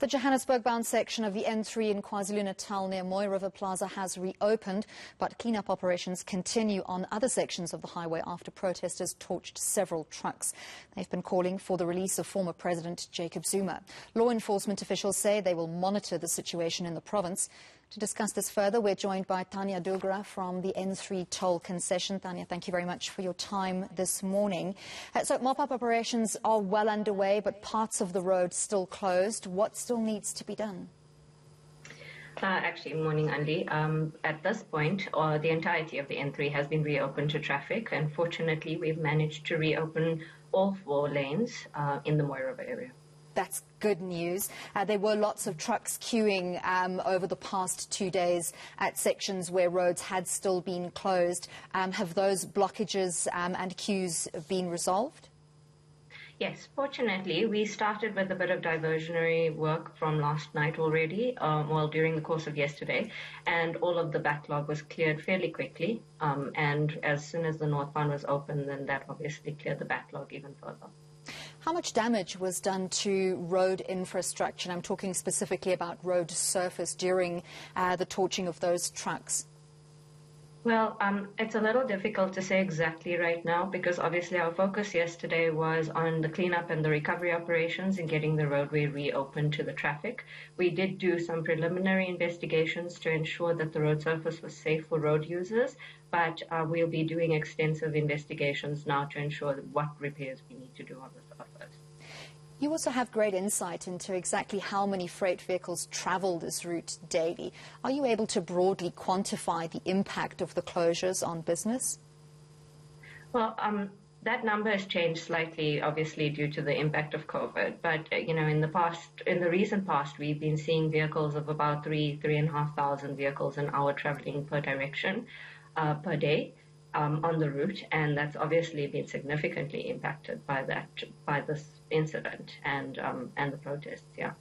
The Johannesburg-bound section of the N3 in KwaZulu-Natal near Mooi River Plaza has reopened, but clean-up operations continue on other sections of the highway after protesters torched several trucks. They've been calling for the release of former President Jacob Zuma. Law enforcement officials say they will monitor the situation in the province. To discuss this further, we're joined by Thania Dhoogra from the N3 Toll Concession. Thania, thank you very much for your time this morning. So mop-up operations are well underway, but parts of the road still closed. What still needs to be done? Actually, morning, Andy. At this point, the entirety of the N3 has been reopened to traffic, and fortunately, we've managed to reopen all 4 lanes in the Mooi River area. That's good news. There were lots of trucks queuing over the past 2 days at sections where roads had still been closed. Have those blockages and queues been resolved? Yes, fortunately, we started with a bit of diversionary work from last night already, during the course of yesterday, and all of the backlog was cleared fairly quickly. And as soon as the northbound was open, then that obviously cleared the backlog even further. How much damage was done to road infrastructure? And I'm talking specifically about road surface during the torching of those trucks. Well, it's a little difficult to say exactly right now because obviously our focus yesterday was on the cleanup and the recovery operations and getting the roadway reopened to the traffic. We did do some preliminary investigations to ensure that the road surface was safe for road users, but we'll be doing extensive investigations now to ensure what repairs we need to do on the surface. You also have great insight into exactly how many freight vehicles travel this route daily. Are you able to broadly quantify the impact of the closures on business? Well, that number has changed slightly, obviously, due to the impact of COVID. But, in the recent past, we've been seeing vehicles of about 3,500 vehicles an hour traveling per direction per day. On the route, and that's obviously been significantly impacted by this incident and the protests. Yeah.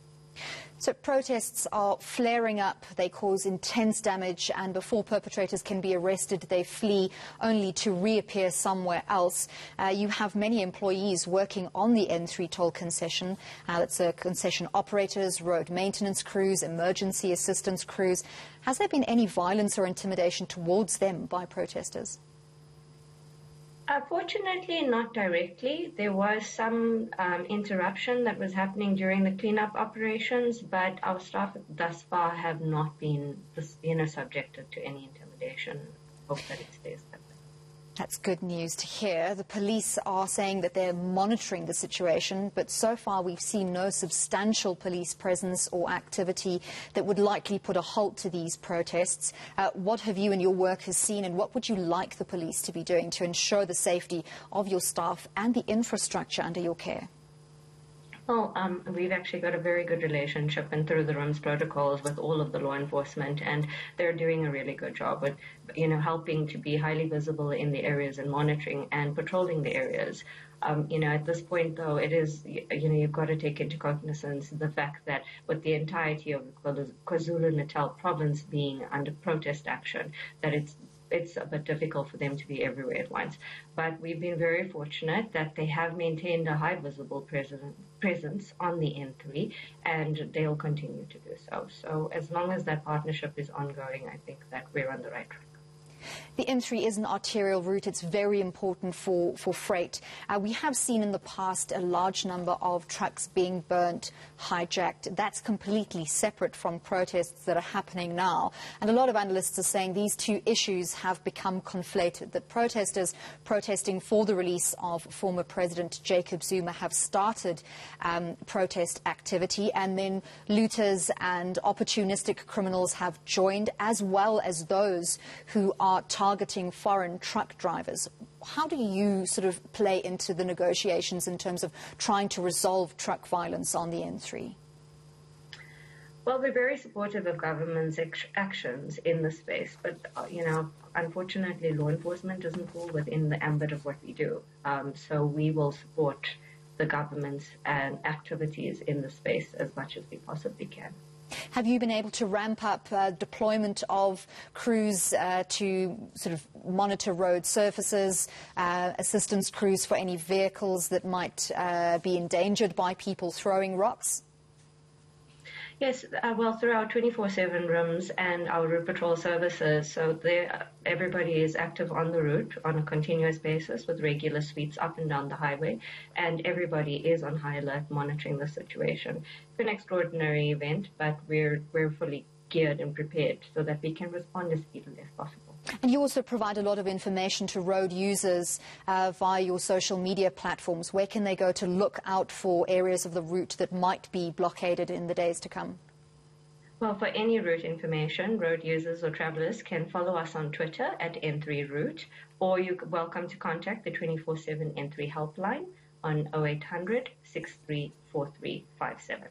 So protests are flaring up. They cause intense damage, and before perpetrators can be arrested, they flee only to reappear somewhere else. You have many employees working on the N3 Toll Concession. That's concession operators, road maintenance crews, emergency assistance crews. Has there been any violence or intimidation towards them by protesters? Fortunately, not directly. There was some interruption that was happening during the cleanup operations, but our staff thus far have not been, subjected to any intimidation. Hope that it stays that way. That's good news to hear. The police are saying that they're monitoring the situation, but so far we've seen no substantial police presence or activity that would likely put a halt to these protests. What have you and your workers seen, and what would you like the police to be doing to ensure the safety of your staff and the infrastructure under your care? Well, we've actually got a very good relationship and through the RIMS protocols with all of the law enforcement, and they're doing a really good job with, helping to be highly visible in the areas and monitoring and patrolling the areas. At this point, though, it is, you've got to take into cognizance the fact that with the entirety of the KwaZulu-Natal province being under protest action, that it's a bit difficult for them to be everywhere at once. But we've been very fortunate that they have maintained a high visible presence on the N3, and they'll continue to do so. So as long as that partnership is ongoing, I think that we're on the right track. The N3 is an arterial route. It's very important for freight. We have seen in the past a large number of trucks being burnt, hijacked. That's completely separate from protests that are happening now. And a lot of analysts are saying these two issues have become conflated, that protesters protesting for the release of former President Jacob Zuma have started protest activity, and then looters and opportunistic criminals have joined, as well as those who are targeting foreign truck drivers. How do you sort of play into the negotiations in terms of trying to resolve truck violence on the N3? Well, we're very supportive of government's actions in this space, but, unfortunately, law enforcement doesn't fall within the ambit of what we do. So we will support the government's activities in the space as much as we possibly can. Have you been able to ramp up deployment of crews to sort of monitor road surfaces, assistance crews for any vehicles that might be endangered by people throwing rocks? Yes, well, through our 24/7 rooms and our route patrol services, so everybody is active on the route on a continuous basis with regular sweeps up and down the highway, and everybody is on high alert monitoring the situation. It's an extraordinary event, but we're fully geared and prepared so that we can respond as speedily as possible. And you also provide a lot of information to road users via your social media platforms. Where can they go to look out for areas of the route that might be blockaded in the days to come? Well, for any route information, road users or travelers can follow us on Twitter at N3 Route, or you're welcome to contact the 24/7 N3 helpline on 0800 634357.